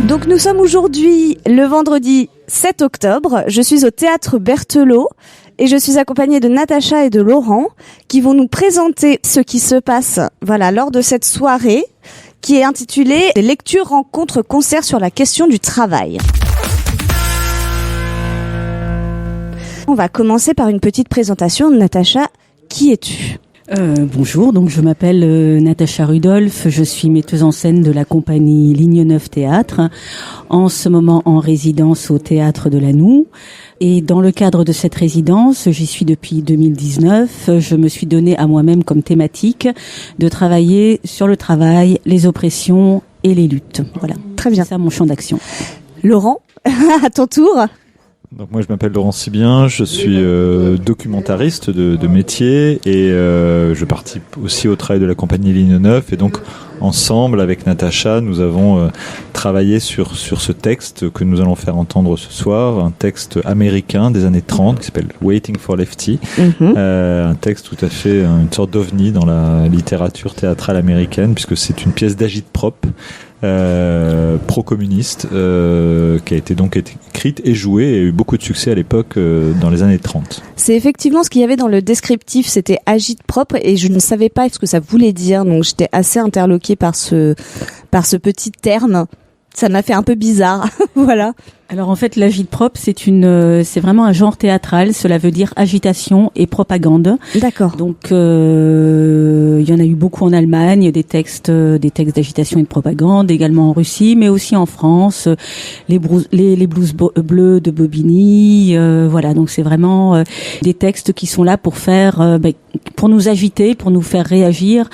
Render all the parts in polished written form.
Donc nous sommes aujourd'hui le vendredi 7 octobre. Je suis au théâtre Berthelot et je suis accompagnée de Natacha et de Laurent qui vont nous présenter ce qui se passe lors de cette soirée qui est intitulée « Lecture, rencontre, concert sur la question du travail ». On va commencer par une petite présentation. Natacha, qui es-tu ? Bonjour, donc je m'appelle Natacha Rudolph, je suis metteuse en scène de la compagnie Ligne 9 Théâtre, en ce moment en résidence au Théâtre de Lannou. Et dans le cadre de cette résidence, j'y suis depuis 2019, je me suis donné à moi-même comme thématique de travailler sur le travail, les oppressions et les luttes. Voilà, très bien. C'est ça mon champ d'action. Laurent, à ton tour. Donc moi je m'appelle Laurent Sibien, je suis documentariste de métier et je participe aussi au travail de la compagnie Ligne 9 et donc ensemble avec Natacha nous avons travaillé sur ce texte que nous allons faire entendre ce soir, un texte américain des années 30 qui s'appelle Waiting for Lefty, un texte tout à fait une sorte d'ovni dans la littérature théâtrale américaine puisque c'est une pièce d'agit-prop pro-communiste qui a été donc écrite et jouée et a eu beaucoup de succès à l'époque dans les années 30. C'est effectivement ce qu'il y avait dans le descriptif, c'était agit-prop et je ne savais pas ce que ça voulait dire, donc j'étais assez interloquée par ce petit terme. Ça m'a fait un peu bizarre, voilà. Alors en fait, l'agit-prop, c'est vraiment un genre théâtral. Cela veut dire agitation et propagande. D'accord. Donc il y en a eu beaucoup en Allemagne, des textes d'agitation et de propagande, également en Russie, mais aussi en France. Les blues bleus de Bobigny, voilà. Donc c'est vraiment des textes qui sont là pour pour nous agiter, pour nous faire réagir.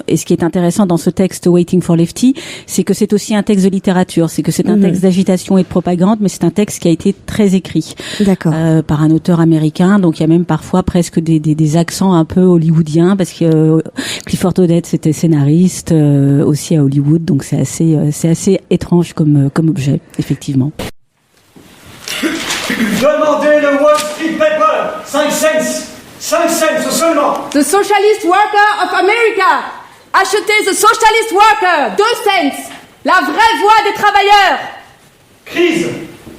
Et ce qui est intéressant dans ce texte Waiting for Lefty, c'est que c'est aussi un texte de littérature, c'est que c'est un texte d'agitation et de propagande, mais c'est un texte qui a été très écrit. D'accord. Par un auteur américain, donc il y a même parfois presque des accents un peu hollywoodiens, parce que Clifford Odets c'était scénariste aussi à Hollywood, donc c'est assez étrange comme objet, effectivement. Demandez le Wall Street Paper, 5 cents seulement. The Socialist Worker of America. Achetez The Socialist Worker, 2 cents. La vraie voix des travailleurs. Crise.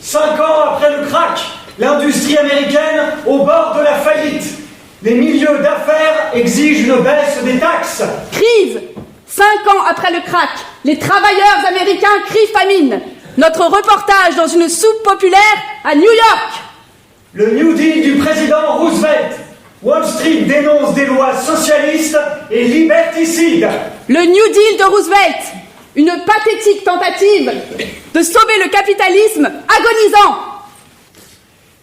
5 ans après le crack, l'industrie américaine au bord de la faillite. Les milieux d'affaires exigent une baisse des taxes. Crise. 5 ans après le crack, les travailleurs américains crient famine. Notre reportage dans une soupe populaire à New York. Le New Deal du président Roosevelt. Wall Street dénonce des lois socialistes et liberticides. Le New Deal de Roosevelt, une pathétique tentative de sauver le capitalisme agonisant.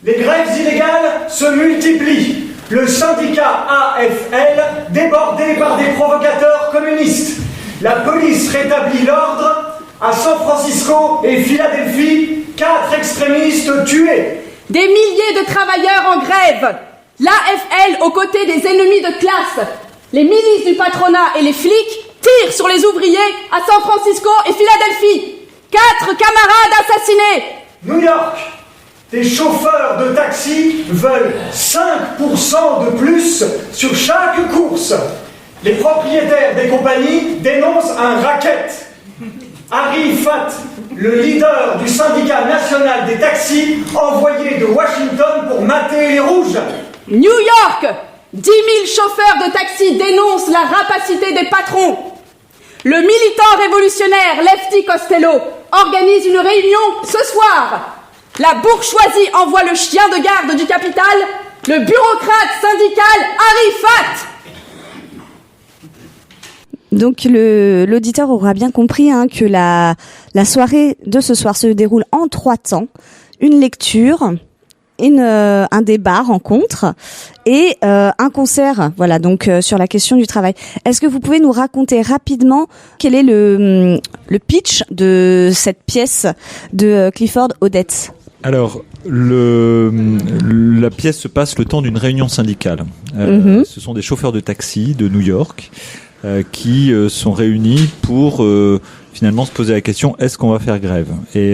Les grèves illégales se multiplient. Le syndicat AFL débordé par des provocateurs communistes. La police rétablit l'ordre. À San Francisco et Philadelphie, 4 extrémistes tués. Des milliers de travailleurs en grève. L'AFL aux côtés des ennemis de classe. Les milices du patronat et les flics tirent sur les ouvriers à San Francisco et Philadelphie. 4 camarades assassinés. New York, des chauffeurs de taxi veulent 5% de plus sur chaque course. Les propriétaires des compagnies dénoncent un racket. Harry Fatt, le leader du syndicat national des taxis, envoyé de Washington pour mater les rouges. New York, 10 000 chauffeurs de taxi dénoncent la rapacité des patrons. Le militant révolutionnaire Lefty Costello organise une réunion ce soir. La bourgeoisie envoie le chien de garde du capital, le bureaucrate syndical Harry Fatt. Donc l'auditeur aura bien compris que la soirée de ce soir se déroule en 3 temps. Une lecture, un débat, rencontre et un concert, voilà, donc sur la question du travail. Est-ce que vous pouvez nous raconter rapidement quel est le pitch de cette pièce de Clifford Odets ? Alors, la pièce se passe le temps d'une réunion syndicale. Ce sont des chauffeurs de taxi de New York qui sont réunis pour finalement se poser la question, est-ce qu'on va faire grève ? Et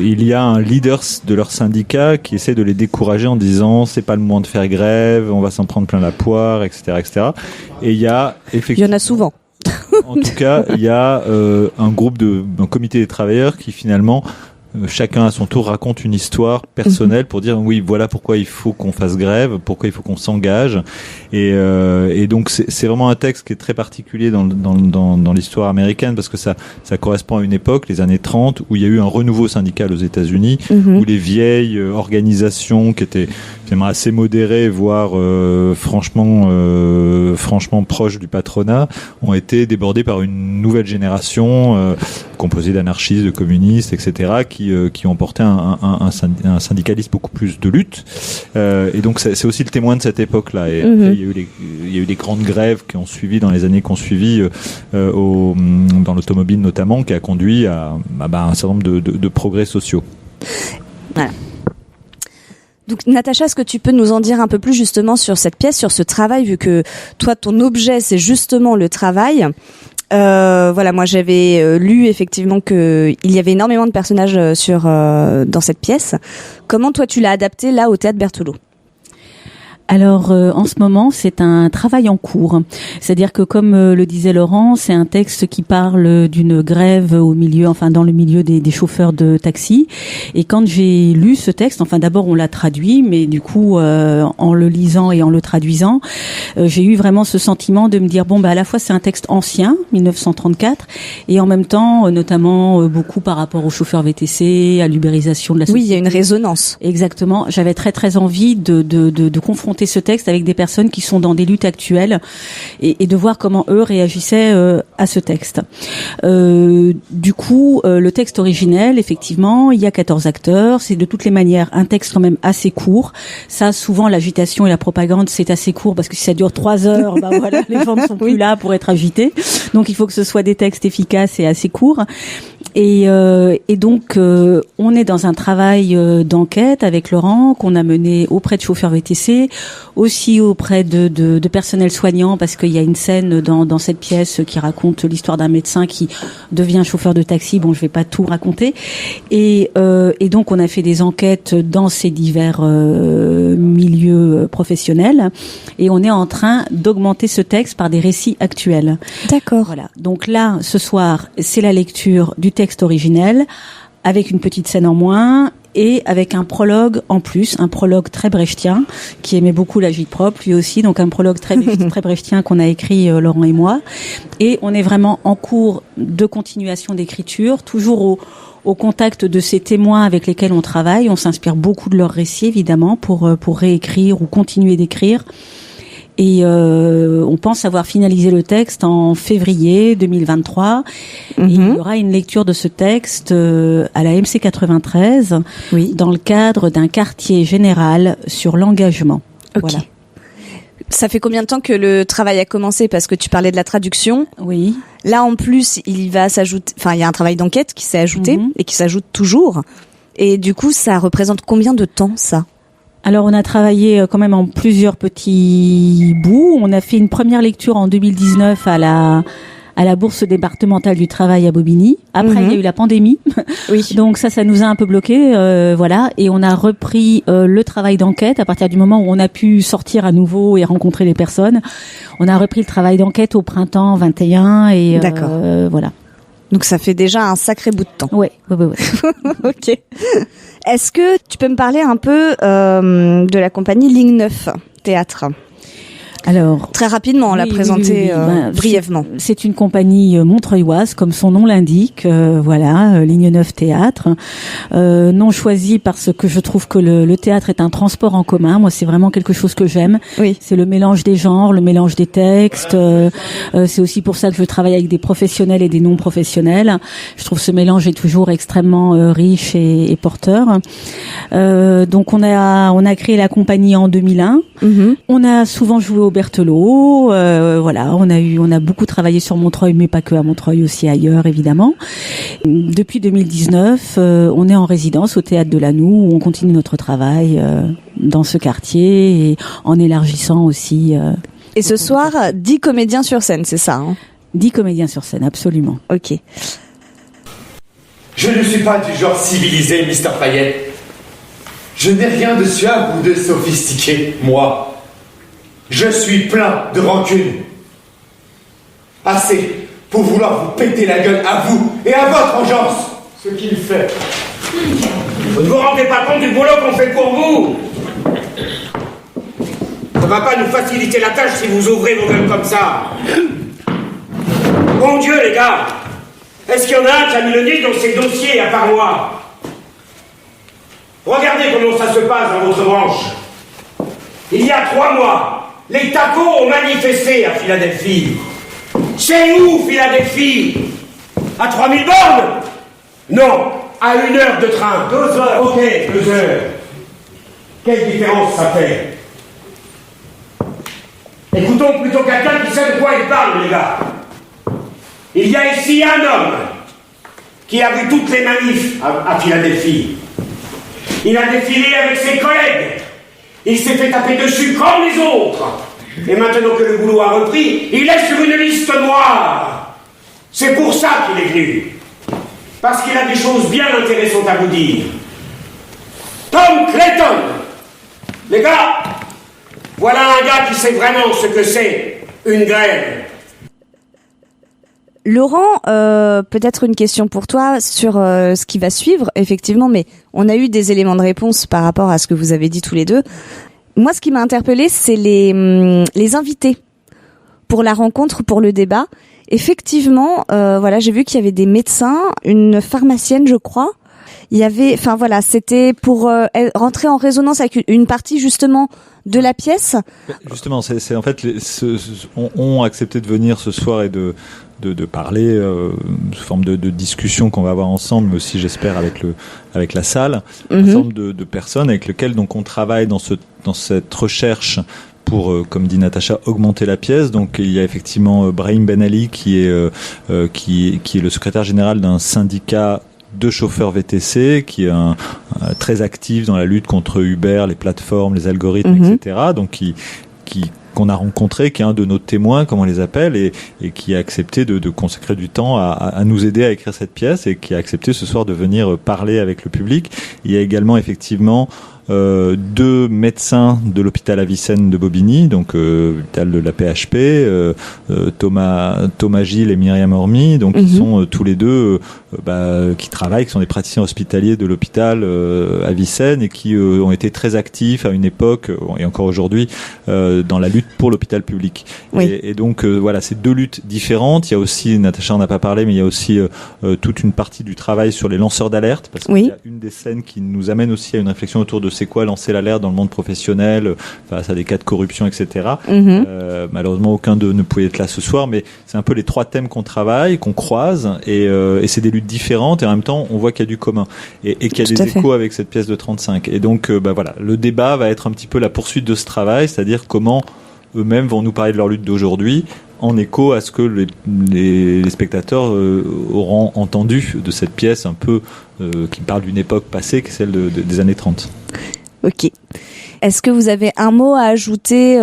il y a un leader de leur syndicat qui essaie de les décourager en disant c'est pas le moment de faire grève, on va s'en prendre plein la poire, etc., etc. Et il y a effectivement... Il y en a souvent. En tout cas, il y a un comité des travailleurs qui finalement chacun à son tour raconte une histoire personnelle pour dire oui, voilà pourquoi il faut qu'on fasse grève, pourquoi il faut qu'on s'engage. Et donc c'est vraiment un texte qui est très particulier dans l'histoire américaine parce que ça correspond à une époque, les années 30, où il y a eu un renouveau syndical aux États-Unis, où les vieilles organisations qui étaient finalement assez modérées, voire franchement proches du patronat, ont été débordées par une nouvelle génération composée d'anarchistes, de communistes, etc., qui ont porté un syndicalisme beaucoup plus de lutte. Et donc c'est aussi le témoin de cette époque-là. Et après, il y a eu des grandes grèves qui ont suivi dans les années qui ont suivi dans l'automobile notamment, qui a conduit à un certain nombre de progrès sociaux. Voilà. Donc Natacha, est-ce que tu peux nous en dire un peu plus justement sur cette pièce, sur ce travail, vu que toi ton objet c'est justement le travail. Voilà, moi j'avais lu effectivement que il y avait énormément de personnages dans cette pièce. Comment toi tu l'as adapté là au Théâtre Berthelot ? Alors en ce moment, c'est un travail en cours. C'est-à-dire que comme le disait Laurent, c'est un texte qui parle d'une grève dans le milieu des chauffeurs de taxi. Et quand j'ai lu ce texte, d'abord on l'a traduit, mais du coup en le lisant et en le traduisant, j'ai eu vraiment ce sentiment de me dire à la fois c'est un texte ancien, 1934, et en même temps notamment beaucoup par rapport aux chauffeurs VTC, à l'ubérisation de la société. Oui, il y a une résonance. Exactement. J'avais très très envie de confronter ce texte avec des personnes qui sont dans des luttes actuelles et de voir comment eux réagissaient à ce texte. Du coup, le texte originel, effectivement, il y a 14 acteurs. C'est de toutes les manières un texte quand même assez court. Ça, souvent, l'agitation et la propagande, c'est assez court parce que si ça dure 3 heures, les gens ne sont plus là pour être agités. Donc, il faut que ce soit des textes efficaces et assez courts. Et donc, on est dans un travail d'enquête avec Laurent qu'on a mené auprès de chauffeurs VTC, aussi auprès de personnel soignant, parce qu'il y a une scène dans cette pièce qui raconte l'histoire d'un médecin qui devient chauffeur de taxi. Bon, je vais pas tout raconter. Et donc, on a fait des enquêtes dans ces divers milieux professionnels, et on est en train d'augmenter ce texte par des récits actuels. D'accord. Voilà. Donc là, ce soir, c'est la lecture du texte originel avec une petite scène en moins et avec un prologue en plus, un prologue très brechtien qui aimait beaucoup l'agit-prop lui aussi, donc un prologue très brechtien qu'on a écrit Laurent et moi, et on est vraiment en cours de continuation d'écriture, toujours au contact de ces témoins avec lesquels on travaille. On s'inspire beaucoup de leurs récits évidemment pour réécrire ou continuer d'écrire. Et on pense avoir finalisé le texte en février 2023. Et il y aura une lecture de ce texte à la MC 93 dans le cadre d'un quartier général sur l'engagement. Okay. Voilà. Ça fait combien de temps que le travail a commencé ? Parce que tu parlais de la traduction. Oui. Là, en plus, il va s'ajouter. Il y a un travail d'enquête qui s'est ajouté et qui s'ajoute toujours. Et du coup, ça représente combien de temps, ça ? Alors, on a travaillé quand même en plusieurs petits bouts. On a fait une première lecture en 2019 à la Bourse départementale du travail à Bobigny. Après, il y a eu la pandémie. Oui. Donc ça nous a un peu bloqué, voilà. Et on a repris le travail d'enquête à partir du moment où on a pu sortir à nouveau et rencontrer les personnes. On a repris le travail d'enquête au printemps 21 et voilà. Donc ça fait déjà un sacré bout de temps. Ouais. Ok. Est-ce que tu peux me parler un peu de la compagnie Ligne 9 Théâtre ? Alors, très rapidement, on l'a présenté brièvement. C'est une compagnie montreuilloise, comme son nom l'indique. Voilà, Ligne 9 Théâtre. Nom choisi parce que je trouve que le théâtre est un transport en commun. Moi, c'est vraiment quelque chose que j'aime. Oui. C'est le mélange des genres, le mélange des textes. C'est aussi pour ça que je travaille avec des professionnels et des non-professionnels. Je trouve ce mélange est toujours extrêmement riche et porteur. Donc, on a créé la compagnie en 2001. On a souvent joué au Berthelot, voilà, on a beaucoup travaillé sur Montreuil, mais pas que à Montreuil, aussi ailleurs évidemment. Depuis 2019, on est en résidence au Théâtre de Lanoue, où on continue notre travail dans ce quartier et en élargissant aussi. Et ce soir, 10 comédiens sur scène, c'est ça, hein ? 10 comédiens sur scène, absolument. Ok. Je ne suis pas du genre civilisé, Mr. Payet. Je n'ai rien de suave ou de sophistiqué, moi. Je suis plein de rancune. Assez pour vouloir vous péter la gueule à vous et à votre engeance. Ce qu'il fait. Vous ne vous rendez pas compte du boulot qu'on fait pour vous? Ça va pas nous faciliter la tâche si vous ouvrez vos gueules comme ça. Bon Dieu, les gars, est-ce qu'il y en a un qui a mis le nez dans ces dossiers à part moi? Regardez comment ça se passe dans votre branche. Il y a 3 mois, les tacos ont manifesté à Philadelphie. C'est où, Philadelphie? À 3000 bornes? Non, à 1 heure de train. 2 heures. Ok, 2 heures. Quelle différence ça fait? Écoutons plutôt quelqu'un qui sait de quoi il parle, les gars. Il y a ici un homme qui a vu toutes les manifs à Philadelphie. Il a défilé avec ses collègues. Il s'est fait taper dessus comme les autres. Et maintenant que le boulot a repris, il est sur une liste noire. C'est pour ça qu'il est venu. Parce qu'il a des choses bien intéressantes à vous dire. Tom Clayton. Les gars, voilà un gars qui sait vraiment ce que c'est une grève. Laurent, peut-être une question pour toi sur ce qui va suivre, effectivement, mais on a eu des éléments de réponse par rapport à ce que vous avez dit tous les deux. Moi, ce qui m'a interpellée, c'est les invités pour la rencontre, pour le débat. Effectivement, voilà, j'ai vu qu'il y avait des médecins, une pharmacienne, je crois. Il y avait, enfin voilà, c'était pour rentrer en résonance avec une partie justement de la pièce. Justement, c'est en fait, ont accepté de venir ce soir et de parler sous forme de discussion qu'on va avoir ensemble, mais aussi j'espère avec la salle, un certain nombre de personnes avec lesquelles donc on travaille dans cette recherche pour, comme dit Natacha, augmenter la pièce. Donc il y a effectivement Brahim Ben Ali qui est le secrétaire général d'un syndicat de chauffeurs VTC, qui est très actif dans la lutte contre Uber, les plateformes, les algorithmes, etc. Donc qu'on a rencontré, qui est un de nos témoins, comme on les appelle, et qui a accepté de consacrer du temps à nous aider à écrire cette pièce, et qui a accepté ce soir de venir parler avec le public. Il y a également effectivement 2 médecins de l'hôpital Avicenne de Bobigny, donc l'hôpital de la PHP, Thomas Gilles et Myriam Ormy, donc qui sont tous les deux qui travaillent, qui sont des praticiens hospitaliers de l'hôpital Avicenne, et qui ont été très actifs à une époque et encore aujourd'hui dans la lutte pour l'hôpital public. Oui. Et donc voilà, c'est 2 luttes différentes. Il y a aussi, Natacha en a pas parlé, mais il y a aussi toute une partie du travail sur les lanceurs d'alerte, parce qu'il y a une des scènes qui nous amène aussi à une réflexion autour de c'est quoi lancer l'alerte dans le monde professionnel face à des cas de corruption, etc. Malheureusement, aucun d'eux ne pouvait être là ce soir, mais c'est un peu les 3 thèmes qu'on travaille, qu'on croise, et c'est des luttes différentes, et en même temps, on voit qu'il y a du commun, et qu'il y a des échos avec cette pièce de 35. Et donc, voilà, le débat va être un petit peu la poursuite de ce travail, c'est-à-dire comment eux-mêmes vont nous parler de leur lutte d'aujourd'hui, en écho à ce que les spectateurs auront entendu de cette pièce un peu qui parle d'une époque passée, qui est celle des années 30. Ok. Est-ce que vous avez un mot à ajouter,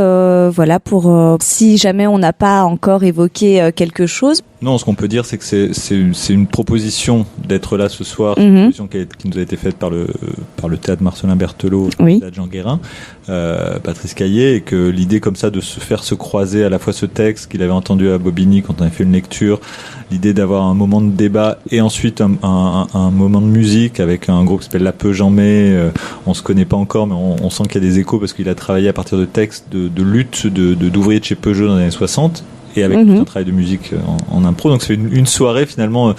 pour si jamais on n'a pas encore évoqué quelque chose? Non, ce qu'on peut dire, c'est que c'est une proposition d'être là ce soir, une proposition qui nous a été faite par le théâtre Marcelin Berthelot, le théâtre Jean Guérin, Patrice Caillé, et que l'idée comme ça de se croiser à la fois ce texte qu'il avait entendu à Bobigny quand on avait fait une lecture, l'idée d'avoir un moment de débat et ensuite un moment de musique avec un groupe qui s'appelle La Peu Jean May, on se connaît pas encore, mais on sent qu'il y a des échos parce qu'il a travaillé à partir de textes de lutte d'ouvriers de chez Peugeot dans les années 60. Et avec tout un travail de musique en impro, donc c'est une soirée finalement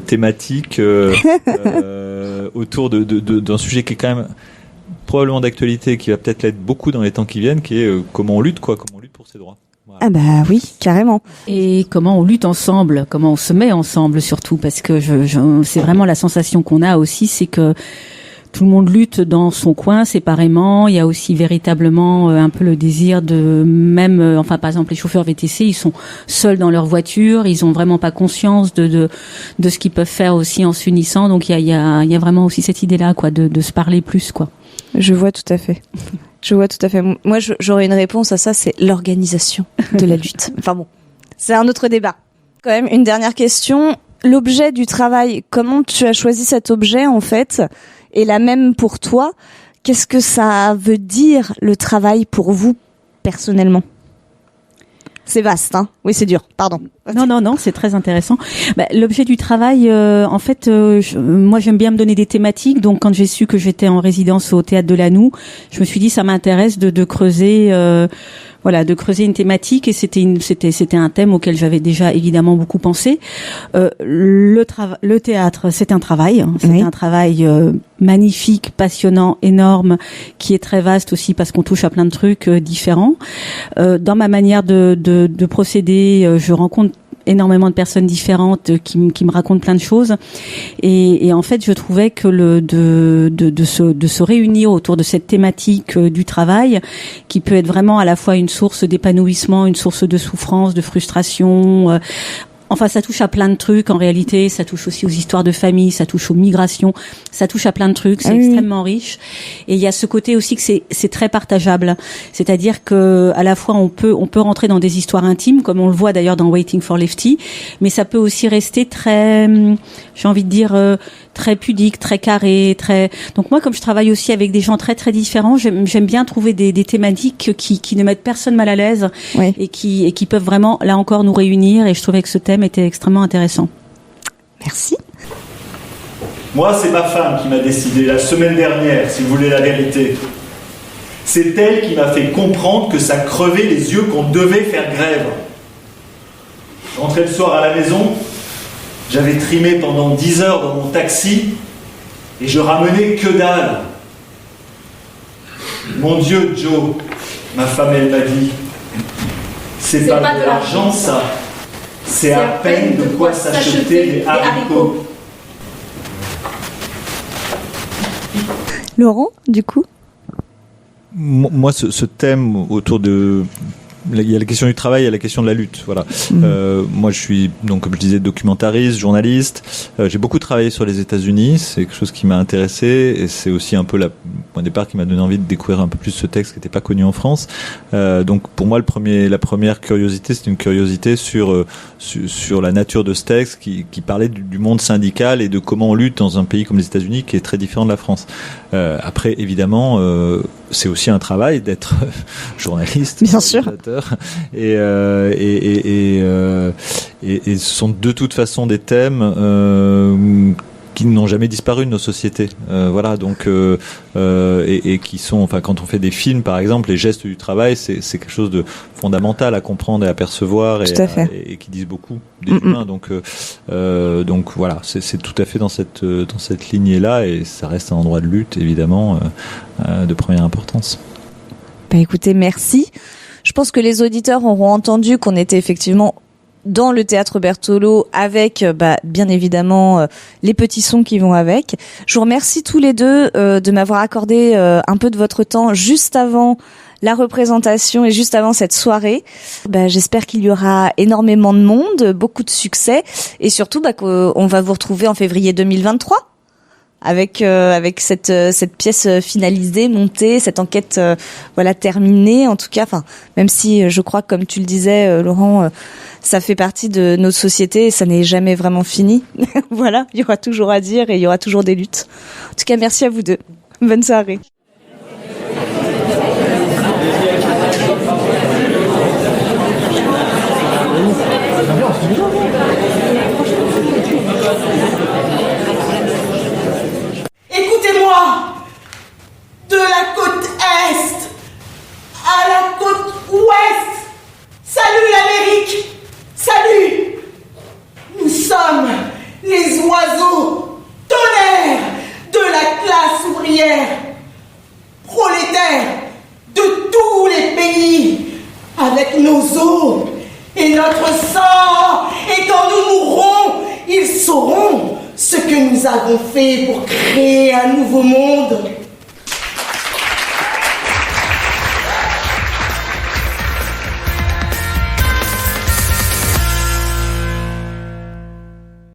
thématique autour d'un sujet qui est quand même probablement d'actualité, qui va peut-être l'être beaucoup dans les temps qui viennent, qui est comment on lutte pour ses droits. Voilà. Ah bah oui, carrément. Et comment on lutte ensemble, comment on se met ensemble surtout, parce que c'est vraiment la sensation qu'on a aussi, c'est que tout le monde lutte dans son coin séparément. Il y a aussi véritablement un peu le désir de même, par exemple les chauffeurs VTC, ils sont seuls dans leur voiture, ils ont vraiment pas conscience de ce qu'ils peuvent faire aussi en s'unissant. Donc il y a vraiment aussi cette idée-là, quoi, de se parler plus, quoi. Je vois tout à fait. Moi, j'aurais une réponse à ça, c'est l'organisation de la lutte. Enfin bon, c'est un autre débat. Quand même, une dernière question. L'objet du travail, comment tu as choisi cet objet en fait? Et la même pour toi, qu'est-ce que ça veut dire le travail pour vous personnellement? C'est vaste, hein. Oui, c'est dur. Pardon. Non, c'est très intéressant. L'objet du travail, en fait, moi j'aime bien me donner des thématiques. Donc quand j'ai su que j'étais en résidence au Théâtre de Lannou, je me suis dit ça m'intéresse de creuser, de creuser une thématique. Et c'était un thème auquel j'avais déjà évidemment beaucoup pensé. Le théâtre, c'est un travail. C'est un travail magnifique, passionnant, énorme, qui est très vaste aussi parce qu'on touche à plein de trucs différents. Dans ma manière de procéder, je rencontre énormément de personnes différentes qui me racontent plein de choses et en fait je trouvais que de se réunir autour de cette thématique du travail qui peut être vraiment à la fois une source d'épanouissement, une source de souffrance, de frustration. Enfin, ça touche à plein de trucs. En réalité, ça touche aussi aux histoires de famille, ça touche aux migrations, ça touche à plein de trucs. C'est extrêmement riche. Et il y a ce côté aussi que c'est très partageable. C'est-à-dire que à la fois on peut rentrer dans des histoires intimes, comme on le voit d'ailleurs dans Waiting for Lefty, mais ça peut aussi rester très, j'ai envie de dire, très pudique, très carré, très. Donc moi, comme je travaille aussi avec des gens très très différents, j'aime bien trouver des thématiques qui ne mettent personne mal à l'aise et qui peuvent vraiment là encore nous réunir. Et je trouvais que ce thème était extrêmement intéressant. Merci. Moi, c'est ma femme qui m'a décidé la semaine dernière, si vous voulez la vérité. C'est elle qui m'a fait comprendre que ça crevait les yeux qu'on devait faire grève. Je rentrais le soir à la maison, j'avais trimé pendant 10 heures dans mon taxi et je ramenais que dalle. Mon Dieu, Joe, ma femme, elle m'a dit, c'est pas de l'argent ça, c'est à peine de quoi s'acheter des haricots. Laurent, du coup? Moi, ce thème autour de... Il y a la question du travail, il y a la question de la lutte. Voilà. Moi, je suis donc, comme je disais, documentariste, journaliste. J'ai beaucoup travaillé sur les États-Unis. C'est quelque chose qui m'a intéressé et c'est aussi un peu le point de départ qui m'a donné envie de découvrir un peu plus ce texte qui n'était pas connu en France. Donc, pour moi, la première curiosité, c'est une curiosité sur la nature de ce texte qui parlait du monde syndical et de comment on lutte dans un pays comme les États-Unis qui est très différent de la France. Après, évidemment, c'est aussi un travail d'être journaliste. Bien sûr. Et ce sont de toute façon des thèmes qui n'ont jamais disparu de nos sociétés. Voilà, donc et qui sont, enfin, quand on fait des films, par exemple, les gestes du travail, c'est quelque chose de fondamental à comprendre et à percevoir et qui disent beaucoup des humains. Donc voilà, c'est tout à fait dans cette lignée-là et ça reste un endroit de lutte, évidemment, de première importance. Bah écoutez, merci. Je pense que les auditeurs auront entendu qu'on était effectivement dans le théâtre Berthelot avec, bien évidemment, les petits sons qui vont avec. Je vous remercie tous les deux de m'avoir accordé un peu de votre temps juste avant la représentation et juste avant cette soirée. J'espère qu'il y aura énormément de monde, beaucoup de succès et surtout qu'on va vous retrouver en février 2023. Avec cette pièce finalisée, montée, cette enquête terminée en tout cas, même si je crois, comme tu le disais Laurent, ça fait partie de notre société et ça n'est jamais vraiment fini. Voilà, il y aura toujours à dire et il y aura toujours des luttes. En tout cas, merci à vous deux. Bonne soirée. Écoutez-moi, de la côte Est à la côte Ouest, salut l'Amérique, salut. Nous sommes les oiseaux tonnerres de la classe ouvrière, prolétaires de tous les pays, avec nos os et notre sang, et quand nous mourrons, ils sauront ce que nous avons fait pour créer un nouveau monde.